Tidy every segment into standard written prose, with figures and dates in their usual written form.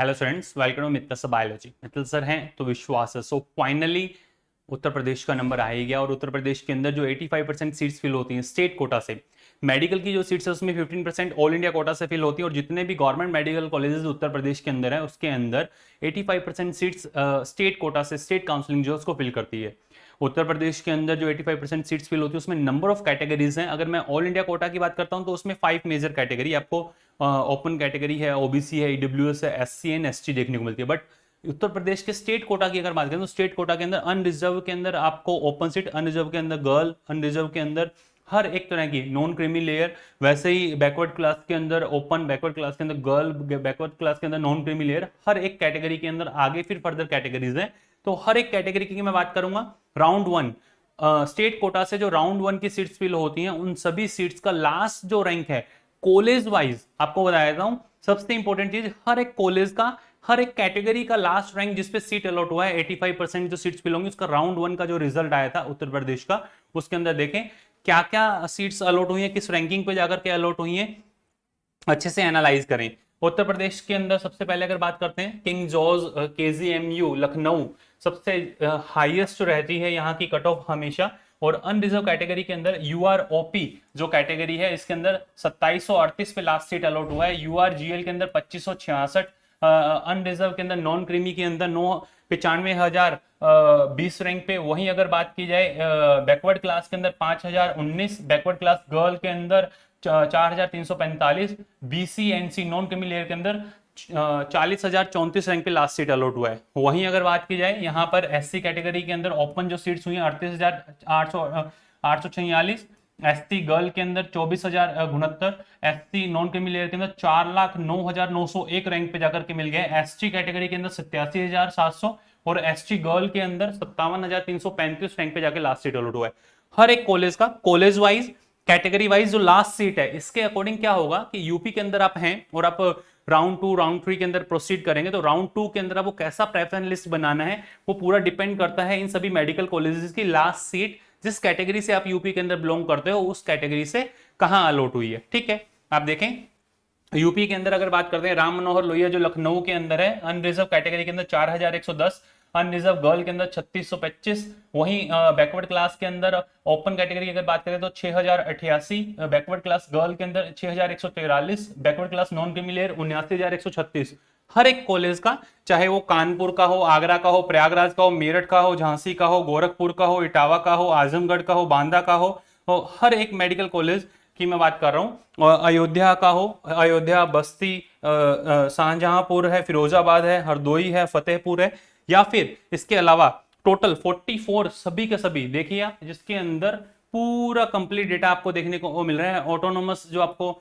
Hello students, welcome to Mittal sir biology. Mittal sir हैं तो विश्वास है। सो फाइनली उत्तर प्रदेश का नंबर आ ही गया और उत्तर प्रदेश के अंदर जो 85% सीट्स फिल होती हैं स्टेट कोटा से, मेडिकल की जो सीट्स है उसमें 15% ऑल इंडिया कोटा से फिल होती है और जितने भी government medical colleges Uttar Pradesh के अंदर है उसके अंदर 85% सीट्स स्टेट कोटा से स्टेट काउंसलिंग जो है उसको फिल करती है। उत्तर प्रदेश के अंदर जो 85% सीट्स फिल होती है उसमें नंबर ऑफ कैटेगरीज हैं। अगर मैं ऑल इंडिया कोटा की बात करता हूं तो उसमें 5 मेजर कैटेगरी आपको ओपन कैटेगरी है, ओबीसी है, ईडब्ल्यूएस है, एससी एंड एसटी देखने को मिलती है। बट उत्तर प्रदेश के स्टेट कोटा की अगर बात करें तो स्टेट कोटा के अंदर अनरिजर्व के अंदर आपको ओपन सीट, अनरिजर्व के अंदर गर्ल, अनरिजर्व के अंदर हर एक तरह की नॉन क्रीमी लेयर, वैसे ही बैकवर्ड क्लास के अंदर ओपन, बैकवर्ड क्लास के अंदर गर्ल, बैकवर्ड क्लास के अंदर नॉन क्रीमी लेयर, हर एक कैटेगरी के अंदर आगे फिर फर्दर कैटेगरीज है। तो हर एक कैटेगरी की मैं बात करूंगा। राउंड वन स्टेट कोटा से जो राउंड वन की सीट्स फिल होती हैं उन सभी सीट्स का लास्ट जो रैंक है कॉलेज वाइज आपको बता देता हूं। सबसे इंपॉर्टेंट चीज, हर एक कॉलेज का, हर एक कैटेगरी का लास्ट रैंक जिसपे सीट अलॉट हुआ है 85% जो सीट्स फिल होंगी उसका राउंड वन का जो रिजल्ट आया था उत्तर प्रदेश का, उसके अंदर देखें क्या क्या सीट्स अलॉट हुई हैं, किस रैंकिंग पे जाकर के अलॉट हुई हैं, अच्छे से एनालाइज करें। उत्तर प्रदेश के अंदर सबसे पहले अगर बात करते हैं किंग जॉर्ज केजीएमयू लखनऊ सबसे हाईएस्ट रहती है यहाँ की कट ऑफ हमेशा। और अनरिजर्व कैटेगरी के अंदर यूआरओपी जो कैटेगरी है इसके अंदर 2738 पे लास्ट सीट अलॉट हुआ है। यूआरजीएल के अंदर 2566, अनरिजर्व के अंदर नॉन क्रीमी के अंदर 95,020 रैंक पे। वहीं अगर बात की जाए बैकवर्ड क्लास के अंदर 5019, बैकवर्ड क्लास गर्ल के अंदर 4345, बीसीएनसी नॉन क्रीमी लेयर के अंदर 40,034 रैंक पे लास्ट सीट अलॉट हुआ है। वहीं अगर बात की जाए यहाँ पर एससी कैटेगरी के अंदर ओपन जो सीट्स हुई हैं 38,846, एसटी गर्ल के अंदर 24,069, एससी नॉन क्रीमी लेयर के अंदर 4,09,901 रैंक पे जाकर के मिल गए। एसटी कैटेगरी के अंदर 87,700 और एसटी गर्ल के अंदर 57,335 रैंक पे जाके लास्ट सीट अलॉट हुआ है। हर एक कॉलेज का कॉलेज वाइज, कैटेगरी वाइज जो लास्ट सीट है इसके अकॉर्डिंग क्या होगा कि यूपी के अंदर आप हैं और आप राउंड 2 राउंड 3 के अंदर प्रोसीड करेंगे तो राउंड 2 के अंदर आपको कैसा प्रेफरेंस लिस्ट बनाना है वो पूरा डिपेंड करता है इन सभी मेडिकल कॉलेजेस की लास्ट सीट जिस कैटेगरी से आप यूपी के अंदर बिलोंग करते हो उस कैटेगरी से कहां अलॉट हुई है। ठीक है, आप देखें यूपी के अंदर अगर बात करते हैं राम मनोहर लोहिया जो लखनऊ के अंदर है अनरिजर्व कैटेगरी के अंदर 4110, अनरिजर्व गर्ल के अंदर 3625, वहीं बैकवर्ड क्लास के अंदर ओपन कैटेगरी की अगर बात करें तो 6088, बैकवर्ड क्लास गर्ल के अंदर 6143, backward class non creamy layer 79,136। हर एक कॉलेज का, चाहे वो कानपुर का हो, आगरा का हो, प्रयागराज का हो, मेरठ का हो, झांसी का हो, गोरखपुर का हो, इटावा का हो, आजमगढ़ का हो, बांदा का हो, हर एक मेडिकल कॉलेज की मैं बात कर रहा हूँ। अयोध्या का हो, अयोध्या, बस्ती, शाहजहांपुर है, फिरोजाबाद है, हरदोई है, फतेहपुर है, या फिर इसके अलावा टोटल 44 सभी के सभी देखिए आप जिसके अंदर पूरा कंप्लीट डेटा आपको देखने को मिल रहा है। ऑटोनोमस जो आपको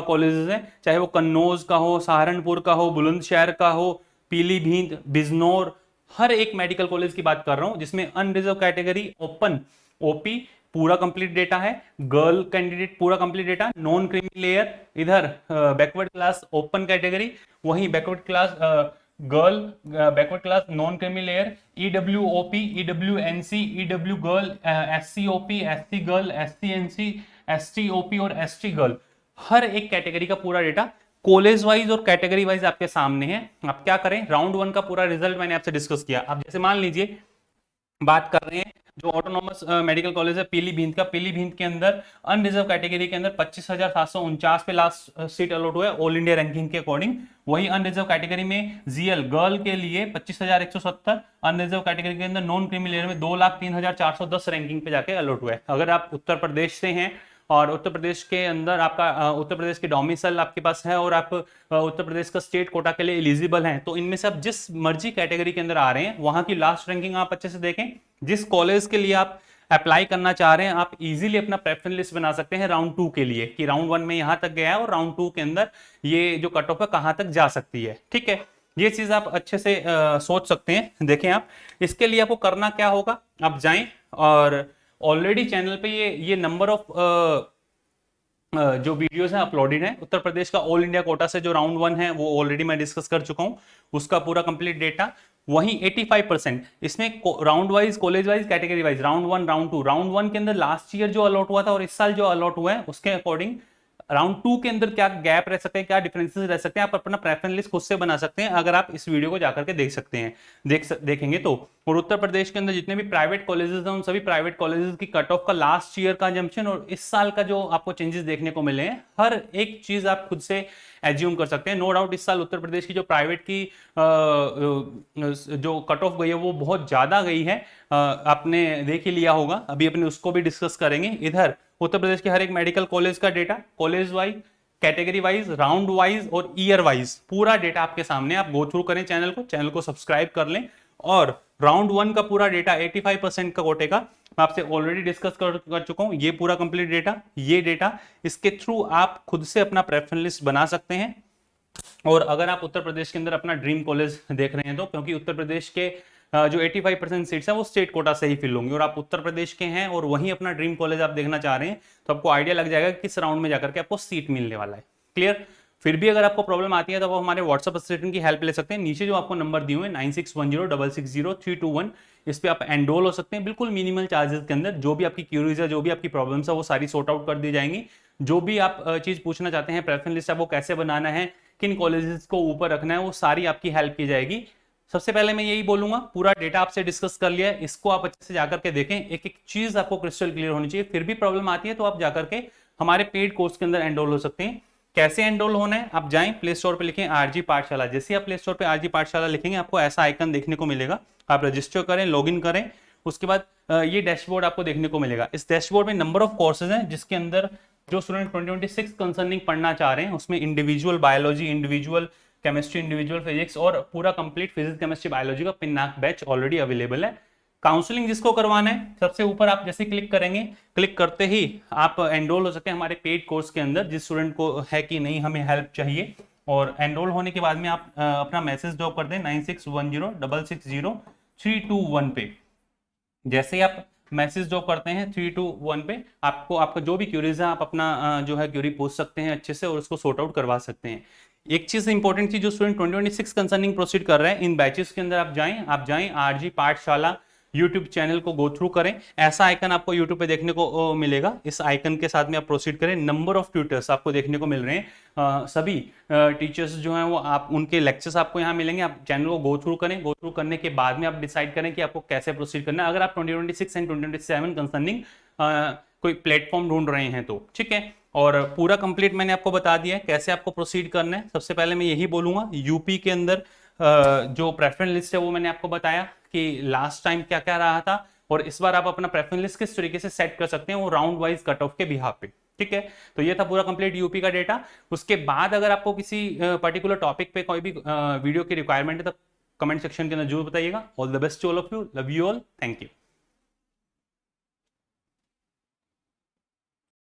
कॉलेजेस हैं, चाहे वो कन्नौज का हो, सहारनपुर का हो, बुलंदशहर का हो, पीलीभीत, बिजनौर, हर एक मेडिकल कॉलेज की बात कर रहा हूं जिसमें अनरिजर्व कैटेगरी ओपन ओपी पूरा कंप्लीट डेटा है, गर्ल कैंडिडेट पूरा complete data, non creamy layer इधर बैकवर्ड क्लास ओपन कैटेगरी, वहीं backward class girl, backward class non creamy layer, EWOP, EWNC, EW girl, SCOP, SC girl, SCNC, STOP और ST girl, हर एक category का पूरा data college wise और category wise आपके सामने है। आप क्या करें, राउंड 1 का पूरा रिजल्ट मैंने आपसे डिस्कस किया। आप जैसे मान लीजिए बात कर रहे हैं जो ऑटोनॉमस मेडिकल कॉलेज है पीलीभीत का, पीलीभीत के अंदर अनरिजर्व कैटेगरी के अंदर 25,749 पे लास्ट सीट अलॉट हुआ है ऑल इंडिया रैंकिंग के अकॉर्डिंग। वही अनरिजर्व कैटेगरी में जीएल गर्ल के लिए 25,170, अनरिजर्व कैटेगरी के अंदर नॉन क्रीमी लेयर में 2,03,410 रैंकिंग पे जाके अलॉट हुआ है। अगर आप उत्तर प्रदेश से हैं और उत्तर प्रदेश के अंदर आपका उत्तर प्रदेश के डोमिसाइल आपके पास है और आप उत्तर प्रदेश का स्टेट कोटा के लिए एलिजिबल हैं तो इनमें से आप जिस मर्जी कैटेगरी के अंदर आ रहे हैं वहां की लास्ट रैंकिंग आप अच्छे से देखें। जिस कॉलेज के लिए आप अप्लाई करना चाह रहे हैं आप इजीली अपना प्रेफरेंस लिस्ट बना सकते हैं राउंड 2 के लिए कि राउंड 1 में यहां तक गया है और राउंड 2 के अंदर ये जो कट ऑफ है कहां तक जा सकती है। ठीक है, ये चीज आप अच्छे से सोच सकते हैं। देखें आप इसके लिए आपको करना क्या होगा, आप जाएं और ऑलरेडी चैनल पे ये नंबर ऑफ जो वीडियोस हैं अपलोडेड हैं। उत्तर प्रदेश का ऑल इंडिया कोटा से जो राउंड 1 है वो ऑलरेडी मैं डिस्कस कर चुका हूं, उसका पूरा कंप्लीट डेटा। वहीं 85% इसमें round wise, college wise, category wise, round 1, round 2, round 1 के अंदर लास्ट ईयर जो अलॉट हुआ था और इस साल जो अलॉट हुआ है उसके अकॉर्डिंग राउंड 2 के अंदर क्या गैप रह सकते हैं, क्या डिफरेंसेस रह सकते हैं, आप अपना प्रेफरेंस लिस्ट खुद से बना सकते हैं अगर आप इस वीडियो को जाकर के देख सकते हैं, देखेंगे तो। और उत्तर प्रदेश के अंदर जितने भी प्राइवेट कॉलेजेस हैं उन सभी प्राइवेट कॉलेजेस की कट ऑफ का लास्ट ईयर का जंक्शन और इस साल का जो आपको चेंजेस देखने को मिले हैं, हर एक चीज आप खुद से एज्यूम कर सकते हैं। नो डाउट इस साल उत्तर प्रदेश की जो प्राइवेट की जो कट ऑफ गई है वो बहुत ज्यादा गई है, आपने देख ही लिया होगा, अभी अपने उसको भी डिस्कस करेंगे। इधर उत्तर प्रदेश के हर एक मेडिकल कॉलेज का data, college wise, category wise, round wise और ईयर वाइज पूरा डेटा आपके सामने, आप गो थ्रू करें चैनल को सब्सक्राइब कर लें। और राउंड 1 का पूरा डेटा 85% का कोटे का मैं आपसे ऑलरेडी डिस्कस कर चुका हूं, ये पूरा कंप्लीट डेटा, ये डेटा, इसके थ्रू आप खुद से अपना प्रेफरेंस लिस्ट बना सकते हैं। और अगर आप उत्तर प्रदेश के अंदर अपना ड्रीम कॉलेज देख रहे हैं तो, क्योंकि उत्तर प्रदेश के जो 85% सीट्स हैं वो स्टेट कोटा से ही फिल होंगी और आप उत्तर प्रदेश के हैं और वहीं अपना ड्रीम कॉलेज आप देखना चाह रहे हैं, तो आपको आइडिया लग जाएगा कि किस राउंड में जाकर के आपको सीट मिलने वाला है। क्लियर? फिर भी अगर आपको प्रॉब्लम आती है तो आप हमारे व्हाट्सएप असिस्टेंट की हेल्प ले सकते हैं। नीचे जो आपको नंबर दिए हुए 9610660321, इस पे आप एनरोल हो सकते हैं बिल्कुल मिनिमल चार्जेस के अंदर। जो भी आपकी क्यूरीज है, जो भी आपकी प्रॉब्लम्स है, वो सारी सॉर्ट आउट कर दी जाएंगी। जो भी आप चीज पूछना चाहते हैं, प्रेफरेंस लिस्ट आपको कैसे बनाना है, किन कॉलेजेस को ऊपर रखना है, वो सारी आपकी हेल्प की जाएगी। सबसे पहले मैं यही बोलूंगा, पूरा डेटा आपसे डिस्कस कर लिया है, इसको आप अच्छे से जाकर के देखें, एक एक चीज आपको क्रिस्टल क्लियर होनी चाहिए। फिर भी प्रॉब्लम आती है तो आप जाकर के हमारे पेड कोर्स के अंदर एनरोल हो सकते हैं। कैसे एनरोल होना है, आप जाएं प्ले स्टोर पे लिखें आरजी पाठशाला, जैसे आप प्ले स्टोर पे आरजी पाठशाला लिखेंगे आपको ऐसा आइकन देखने को मिलेगा, आप रजिस्टर करें, लॉगिन करें, उसके बाद ये डैशबोर्ड आपको देखने को मिलेगा। इस डैशबोर्ड में नंबर ऑफ कोर्सेज हैं जिसके अंदर जो स्टूडेंट 2026 कंसर्निंग पढ़ना चाह रहे हैं उसमें individual biology, individual chemistry, individual physics और पूरा कंप्लीट फिजिक्स केमिस्ट्री बायोलॉजी का पिनाक बैच ऑलरेडी अवेलेबल है। काउंसलिंग जिसको करवाना है, सबसे ऊपर आप जैसे क्लिक करेंगे, क्लिक करते ही आप एनरोल हो सकते हैं हमारे पेड कोर्स के अंदर, जिस स्टूडेंट को है कि नहीं हमें हेल्प चाहिए। और एनरोल होने के बाद में आप अपना मैसेज ड्रॉप कर दें 9610660321 पे। जैसे ही आप मैसेज ड्रॉप करते हैं 321 पे, आपको आपका जो भी क्यूरीज है आप अपना जो है क्यूरी पूछ सकते हैं अच्छे से और उसको सॉर्ट आउट करवा सकते हैं। एक चीज इंपॉर्टेंट चीज, जो स्टूडेंट 2026 कंसर्निंग प्रोसीड कर रहे हैं इन बैचेस के अंदर आप जाएं आरजी पाठशाला यूट्यूब चैनल को गो थ्रू करें, ऐसा आइकन आपको यूट्यूब पे देखने को मिलेगा। इस आइकन के साथ में आप प्रोसीड करें, नंबर ऑफ ट्यूटर्स आपको देखने को मिल रहे हैं, सभी टीचर्स जो हैं वो आप उनके लेक्चर्स आपको यहाँ मिलेंगे। आप चैनल को गो थ्रू करें, गो थ्रू करने के बाद में आप डिसाइड करें कि आपको कैसे प्रोसीड करना है, अगर आप 2026 एंड 2027 कंसर्निंग कोई प्लेटफॉर्म ढूंढ रहे हैं तो। ठीक है, और पूरा कंप्लीट मैंने आपको बता दिया है कैसे आपको प्रोसीड करना है। सबसे पहले मैं यही बोलूंगा, यूपी के अंदर जो प्रेफरेंस लिस्ट है वो मैंने आपको बताया कि लास्ट टाइम क्या क्या रहा था, और इस बार आप अपना प्रेफरेंस लिस्ट किस तरीके से सेट कर सकते हैं वो राउंड वाइज कट ऑफ के बिहाफ पे। ठीक है, तो ये था पूरा कंप्लीट यूपी का डेटा। उसके बाद अगर आपको किसी पर्टिकुलर टॉपिक पे कोई भी वीडियो की रिक्वायरमेंट है तो कमेंट सेक्शन के अंदर जरूर बताइएगा। All the best to all of you, love you all, thank you.